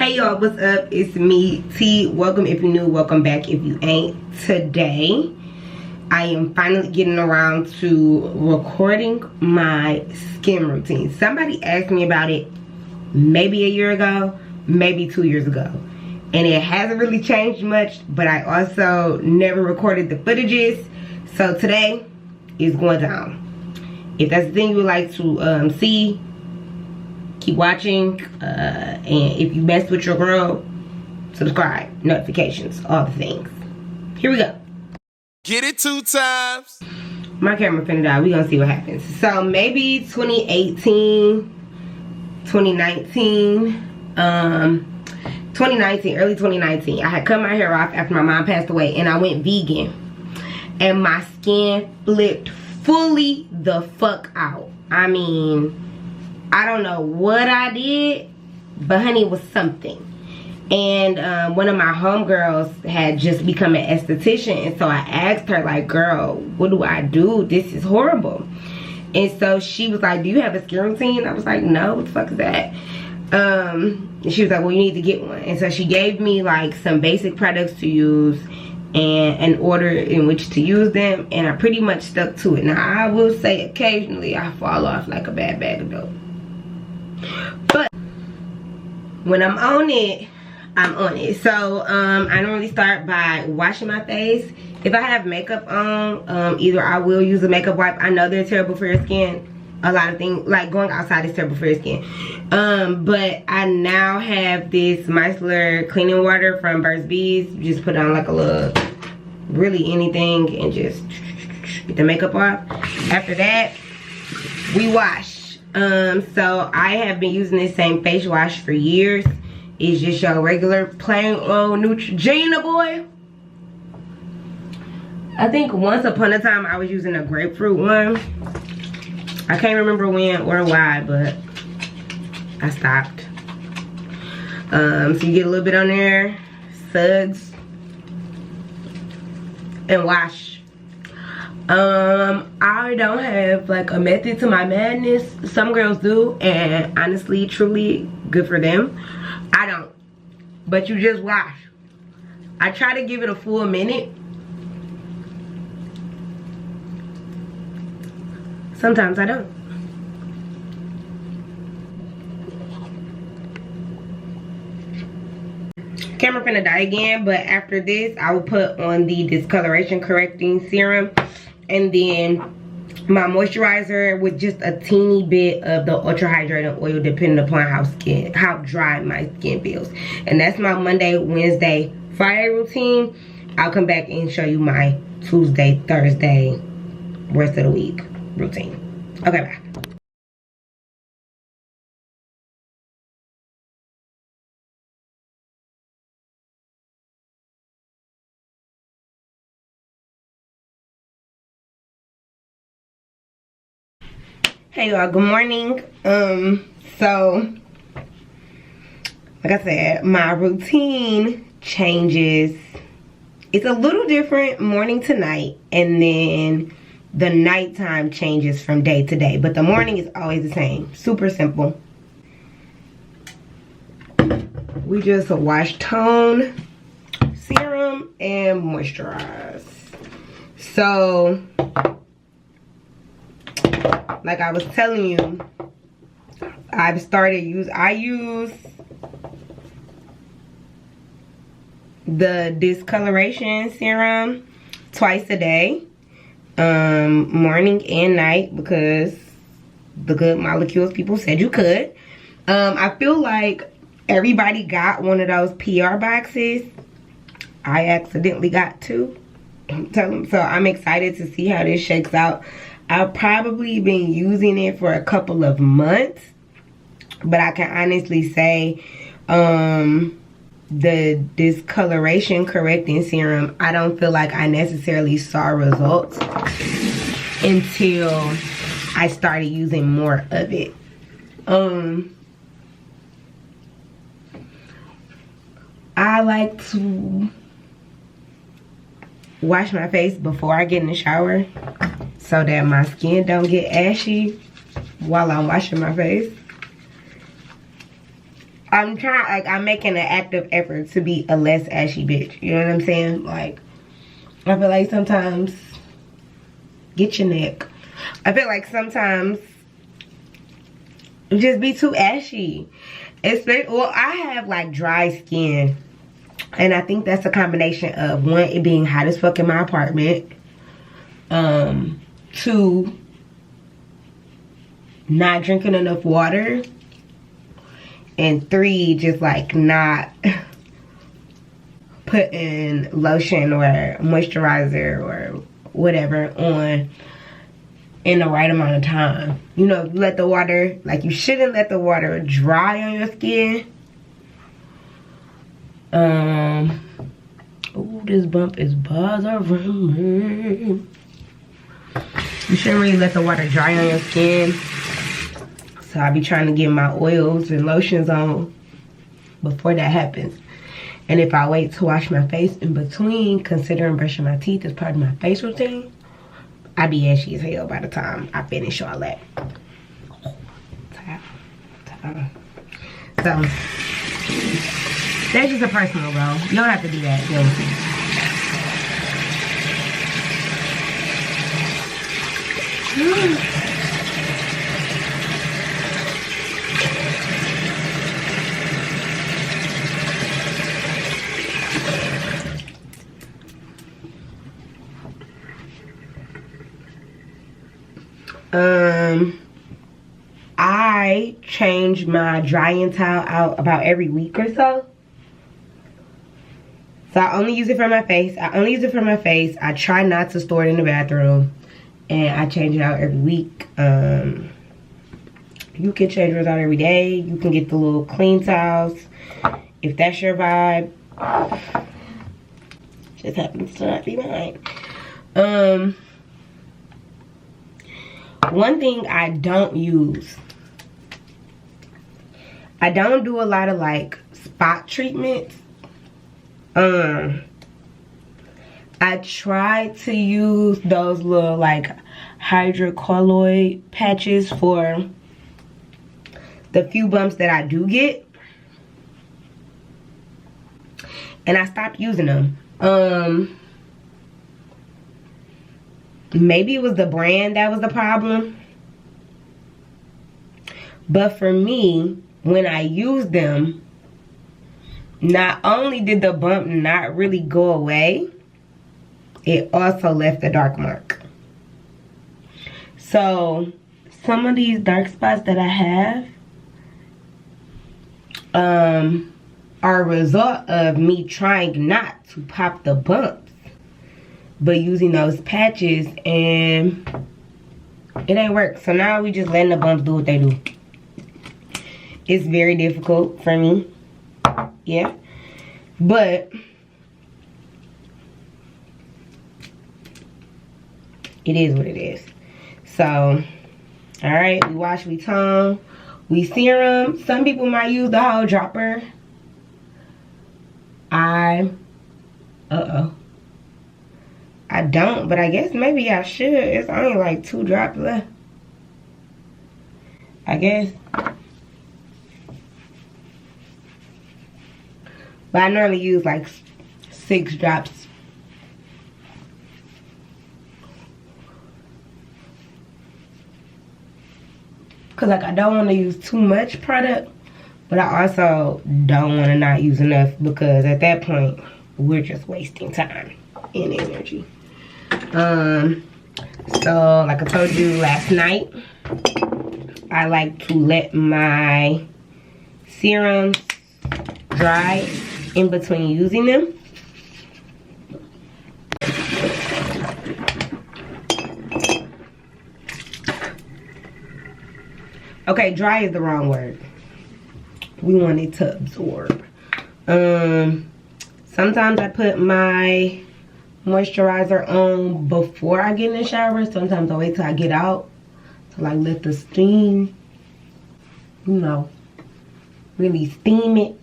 Hey y'all, what's up? It's me, T. Welcome if you're new, welcome back if you ain't. Today, I am finally getting around to recording my skin routine. Somebody asked me about it maybe a year ago, maybe 2 years ago. And it hasn't really changed much, but I also never recorded the footages. So today is going down. If that's the thing you would like to see, keep watching, and if you mess with your girl, subscribe, notifications, all the things. Here we go. Get it 2 times. My camera finna die. We gonna see what happens. So maybe 2018, 2019, early 2019. I had cut my hair off after my mom passed away, and I went vegan, and my skin flipped fully the fuck out. I mean, I don't know what I did, but honey, it was something. And one of my homegirls had just become an esthetician, and so I asked her, like, girl, what do I do? This is horrible. And so she was like, do you have a skin routine? I was like, no, what the fuck is that? And she was like, well, you need to get one. And so she gave me like some basic products to use and an order in which to use them, and I pretty much stuck to it. Now I will say occasionally I fall off like a bad bag of dope, but when I'm on it, I'm on it. So I normally start by washing my face. If I have makeup on, either I will use a makeup wipe. I know they're terrible for your skin. A lot of things, like going outside, is terrible for your skin. But I now have this micellar cleaning water from Burt's Bees. You just put on like a little, really anything, and just get the makeup off. After that, we wash. So I have been using this same face wash for years. It's just your regular plain old Neutrogena, boy. I think once upon a time I was using a grapefruit one. I can't remember when or why, but I stopped. So you get a little bit on there, suds, and wash. I don't have like a method to my madness. Some girls do, and honestly, truly, good for them. I don't. But you just wash. I try to give it a full minute. Sometimes I don't. Camera finna die again, but after this I will put on the discoloration correcting serum, and then my moisturizer with just a teeny bit of the ultra hydrating oil, depending upon how dry my skin feels. And that's my Monday, Wednesday, Friday routine. I'll come back and show you my Tuesday, Thursday, rest of the week routine. Okay, bye. Hey y'all, good morning. So like I said, my routine changes. It's a little different morning to night, and then the nighttime changes from day to day, but the morning is always the same. Super simple. We just wash, tone, serum, and moisturize. So like I was telling you, I use the discoloration serum twice a day, morning and night, because the Good Molecules people said you could. I feel like everybody got one of those PR boxes. I accidentally got 2. Don't tell them. So I'm excited to see how this shakes out. I've probably been using it for a couple of months, but I can honestly say the discoloration correcting serum, I don't feel like I necessarily saw results until I started using more of it. I like to wash my face before I get in the shower so that my skin don't get ashy while I'm washing my face. I'm trying, like, I'm making an active effort to be a less ashy bitch. You know what I'm saying? Like, I feel like sometimes, get your neck. I feel like sometimes, just be too ashy. Especially, well, I have like dry skin. And I think that's a combination of, one, it being hot as fuck in my apartment. 2, not drinking enough water. And 3, just like not putting lotion or moisturizer or whatever on in the right amount of time. You know, let the water, like, you shouldn't let the water dry on your skin. Oh, this bump is bothering me. You shouldn't really let the water dry on your skin. So I be trying to get my oils and lotions on before that happens. And if I wait to wash my face in between, considering brushing my teeth as part of my face routine, I be ashy as hell by the time I finish all that. So that's just a personal goal. You don't have to do that. I change my drying towel out about every week or so. So I only use it for my face. I try not to store it in the bathroom. And I change it out every week. You can change yours out every day. You can get the little clean towels if that's your vibe. Just happens to not be mine. One thing I don't use, I don't do a lot of like spot treatments. I try to use those little like hydrocolloid patches for the few bumps that I do get. And I stopped using them. Maybe it was the brand that was the problem. But for me, when I used them, not only did the bump not really go away, it also left a dark mark. So some of these dark spots that I have are a result of me trying not to pop the bumps, but using those patches, and it ain't work. So now we just letting the bumps do what they do. It's very difficult for me. Yeah. But it is what it is. So, alright, we wash, we tone, we serum. Some people might use the whole dropper. I don't, but I guess maybe I should. It's only like 2 drops left, I guess. But I normally use like 6 drops. Cause like I don't want to use too much product, but I also don't want to not use enough, because at that point we're just wasting time and energy. So like I told you last night, I like to let my serums dry in between using them. Okay, dry is the wrong word. We want it to absorb. Sometimes I put my moisturizer on before I get in the shower. Sometimes I wait till I get out to like let the steam, you know, really steam it.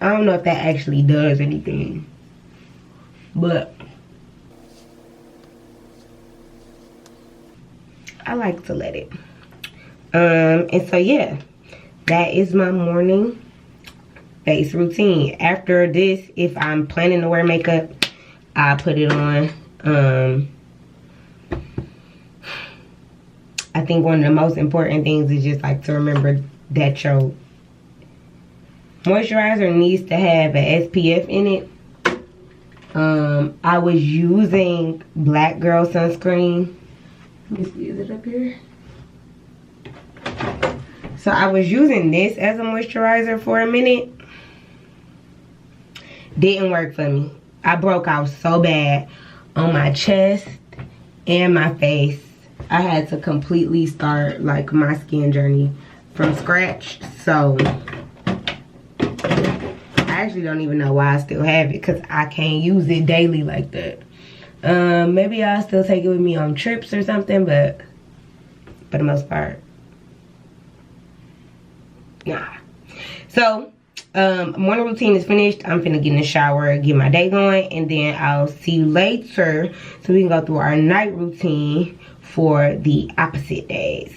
I don't know if that actually does anything, but I like to let it. And so yeah, that is my morning face routine. After this, if I'm planning to wear makeup, I put it on. I think one of the most important things is just like to remember that your moisturizer needs to have an SPF in it. I was using Black Girl sunscreen. Let me squeeze it up here. So I was using this as a moisturizer for a minute. Didn't work for me. I broke out so bad on my chest and my face. I had to completely start like my skin journey from scratch. So I actually don't even know why I still have it, because I can't use it daily like that. Maybe I'll still take it with me on trips or something, but for the most part, nah. So morning routine is finished. I'm finna get in the shower, get my day going, and then I'll see you later so we can go through our night routine for the opposite days.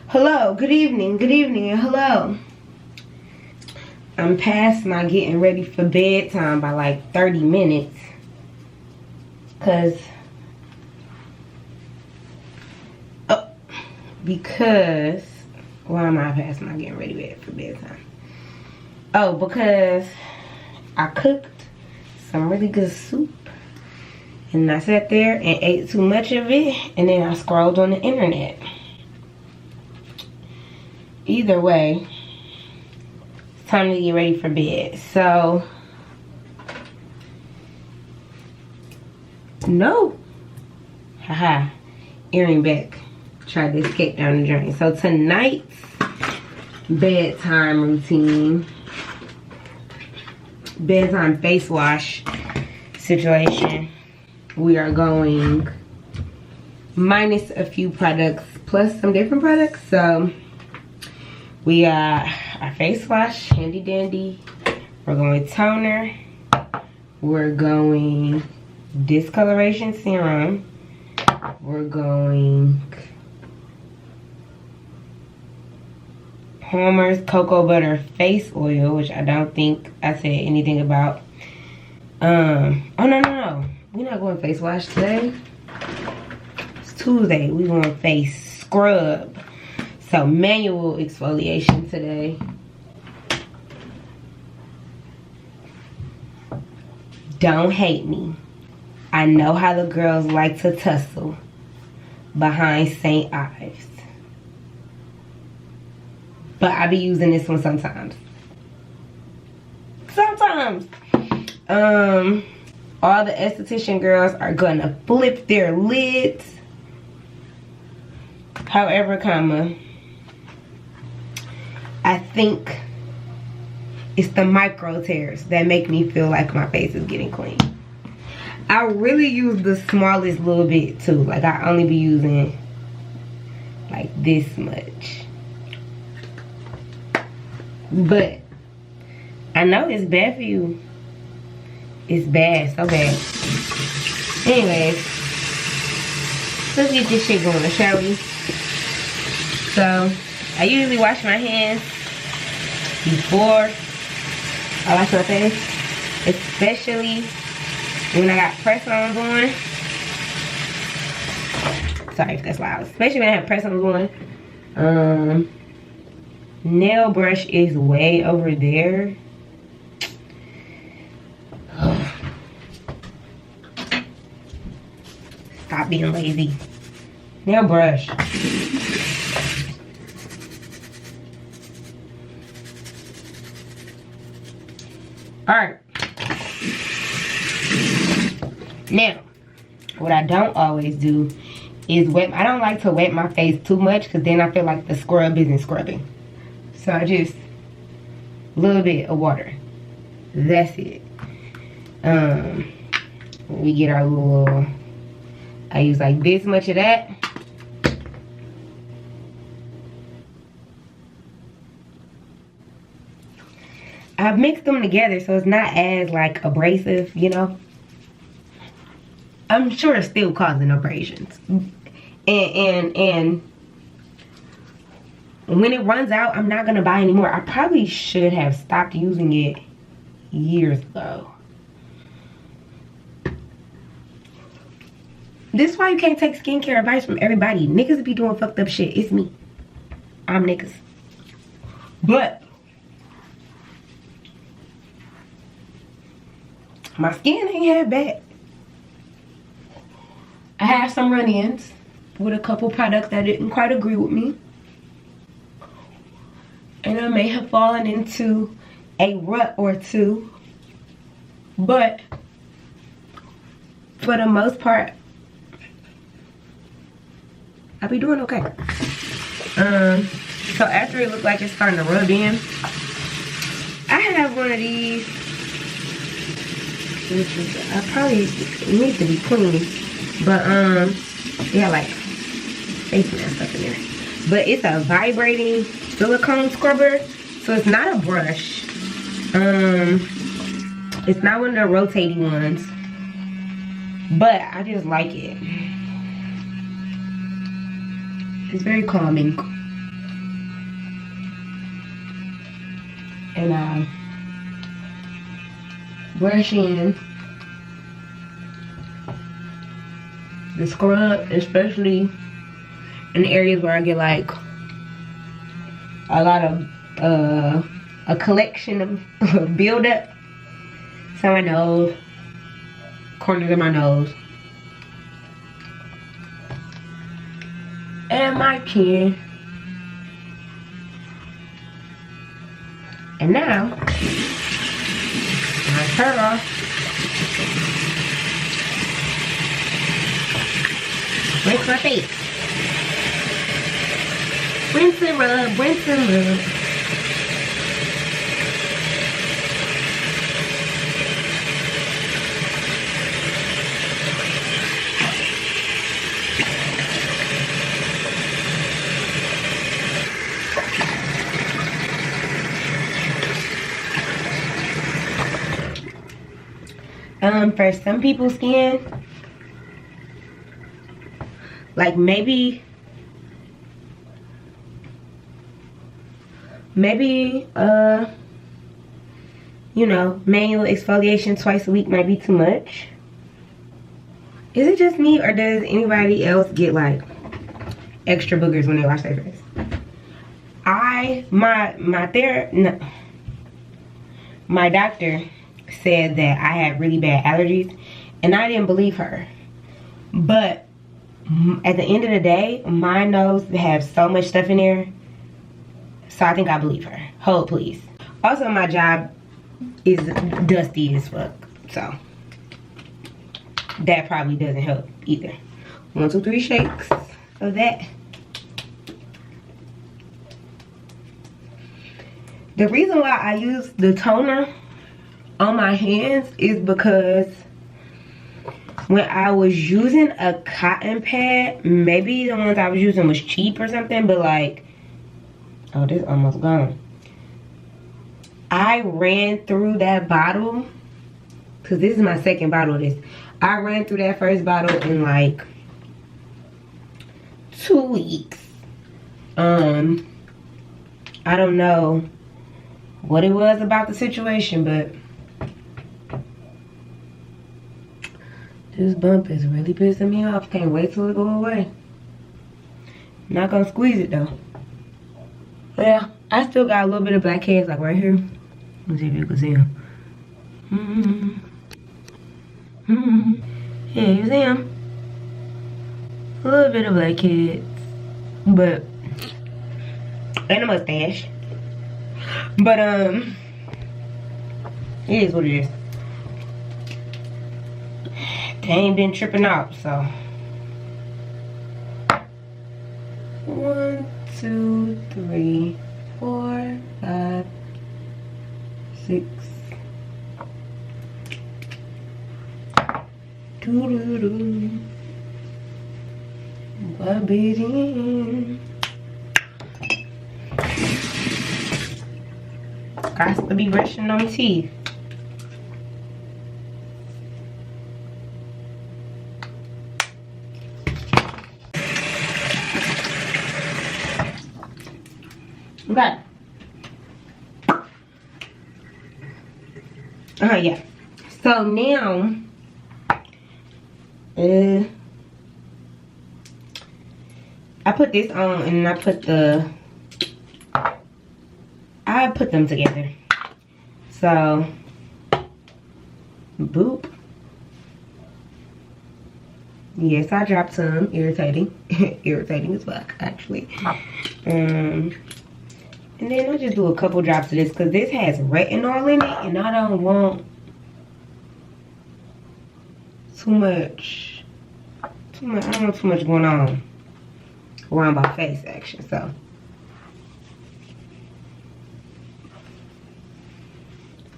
Hello, good evening, and hello. I'm past my getting ready for bedtime by like 30 minutes. Because why am I past my getting ready for bedtime? Oh, because I cooked some really good soup. And I sat there and ate too much of it. And then I scrolled on the internet. Either way, it's time to get ready for bed. So, no. Haha. Earring back. Tried to escape down the drain. So tonight's bedtime routine, bedtime face wash situation, we are going minus a few products plus some different products. So we got our face wash, handy dandy. We're going toner. We're going discoloration serum. We're going Palmer's cocoa butter face oil, which I don't think I said anything about. Oh no, we're not going face wash today. It's Tuesday. We're going face scrub. So manual exfoliation today. Don't hate me. I know how the girls like to tussle behind St. Ives. But I be using this one sometimes. All the esthetician girls are gonna flip their lids. However, I think it's the micro tears that make me feel like my face is getting clean. I really use the smallest little bit too. Like I only be using like this much. But I know it's bad for you. It's bad, so bad. Anyways, let's get this shit going, shall we? So, I usually wash my hands before I wash my face. Especially when I got press-ons on. Sorry if that's loud. Especially when I have press-ons on. Nail brush is way over there. Stop being lazy. Nail brush. Alright. Now, what I don't always do is wet. I don't like to wet my face too much because then I feel like the scrub isn't scrubbing. So I just, a little bit of water. That's it. We get our little, I use like this much of that. I've mixed them together so it's not as like abrasive, you know. I'm sure it's still causing abrasions. And when it runs out, I'm not gonna buy anymore. I probably should have stopped using it years ago. This is why you can't take skincare advice from everybody. Niggas be doing fucked up shit. It's me. I'm niggas. But my skin ain't half bad. I have some run-ins with a couple products that didn't quite agree with me. And I may have fallen into a rut or two. But for the most part, I'll be doing okay. So after it looks like it's starting to rub in, I have one of these. I probably need to be clean. But yeah, like facing that stuff in there. But it's a vibrating silicone scrubber. So it's not a brush. It's not one of the rotating ones. But I just like it. It's very calming. And I brush in the scrub, especially in the areas where I get like a lot of a collection of buildup. So my nose, corners of my nose, and my chin. And now I turn off. Rinse my face. Rinse and rub, rinse and rub. For some people's skin, like maybe you know, manual exfoliation twice a week might be too much. Is it just me, or does anybody else get like extra boogers when they wash their face? My doctor said that I had really bad allergies, and I didn't believe her. But at the end of the day, my nose has so much stuff in there, so I think I believe her. Hold please. Also, my job is dusty as fuck, so that probably doesn't help either. 1, 2, 3 shakes of that. The reason why I use the toner on my hands is because when I was using a cotton pad, maybe the ones I was using was cheap or something, but like, oh, this almost gone. I ran through that bottle, because this is my second bottle of this. I ran through that first bottle in like 2 weeks. I don't know what it was about the situation, but this bump is really pissing me off. Can't wait till it go away. Not gonna squeeze it though. Yeah, I still got a little bit of blackheads like right here. Let's see if you can see them. Yeah, you see them? A little bit of blackheads, but and a mustache. But it is what it is. They ain't been tripping out, so 1, 2, 3, 4, 5, 6. Doo-doo-doo. Baby. Got to be brushing them teeth. Okay. Yeah. So now, I put this on and I put them together. So, boop. Yes, I dropped some. Irritating. Irritating as fuck, actually. And then I'll just do a couple drops of this because this has retinol in it and I don't want too much. I don't want too much going on around my face, actually. So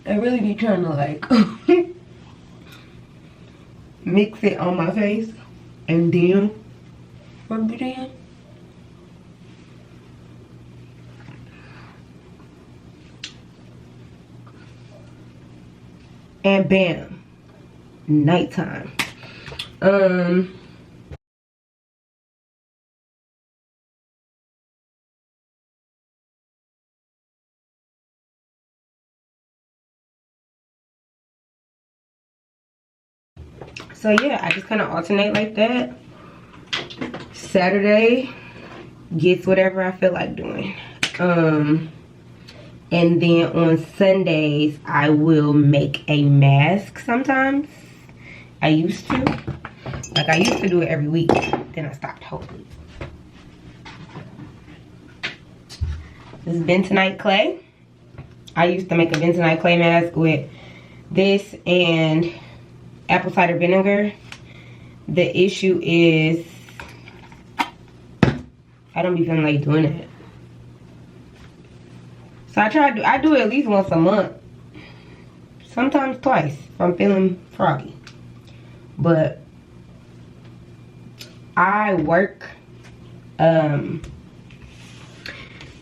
I really be trying to like mix it on my face and then rub it in. And bam, nighttime. So yeah, I just kind of alternate like that. Saturday gets whatever I feel like doing. And then on Sundays, I will make a mask sometimes. I used to. Like, I used to do it every week. Then I stopped totally. This is bentonite clay. I used to make a bentonite clay mask with this and apple cider vinegar. The issue is I don't be feeling like doing it. So I do it at least once a month. Sometimes twice if I'm feeling froggy. But I work, you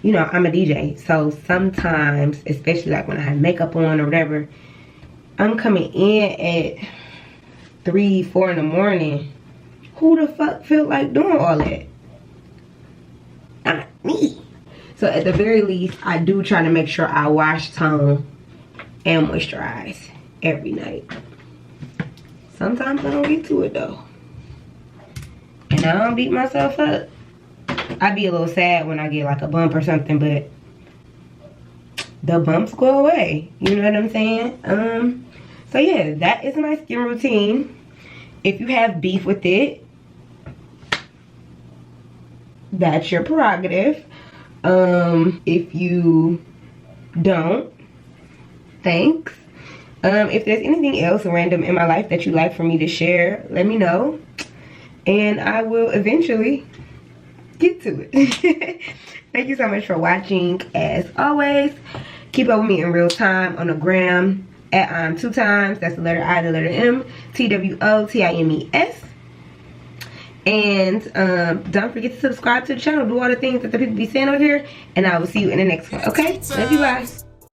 know, I'm a DJ. So sometimes, especially like when I have makeup on or whatever, I'm coming in at 3, 4 in the morning. Who the fuck feel like doing all that? Not me. So at the very least, I do try to make sure I wash, tone, and moisturize every night. Sometimes I don't get to it though. And I don't beat myself up. I be a little sad when I get like a bump or something, but the bumps go away. You know what I'm saying? So yeah, that is my skin routine. If you have beef with it, that's your prerogative. If you don't, thanks. If there's anything else random in my life that you'd like for me to share, let me know. And I will eventually get to it. Thank you so much for watching. As always, keep up with me in real time on the gram at I'm2times. That's the letter I, the letter M, TWOTIMES. And don't forget to subscribe to the channel. Do all the things that the people be saying over here. And I will see you in the next one. Okay? Love you guys.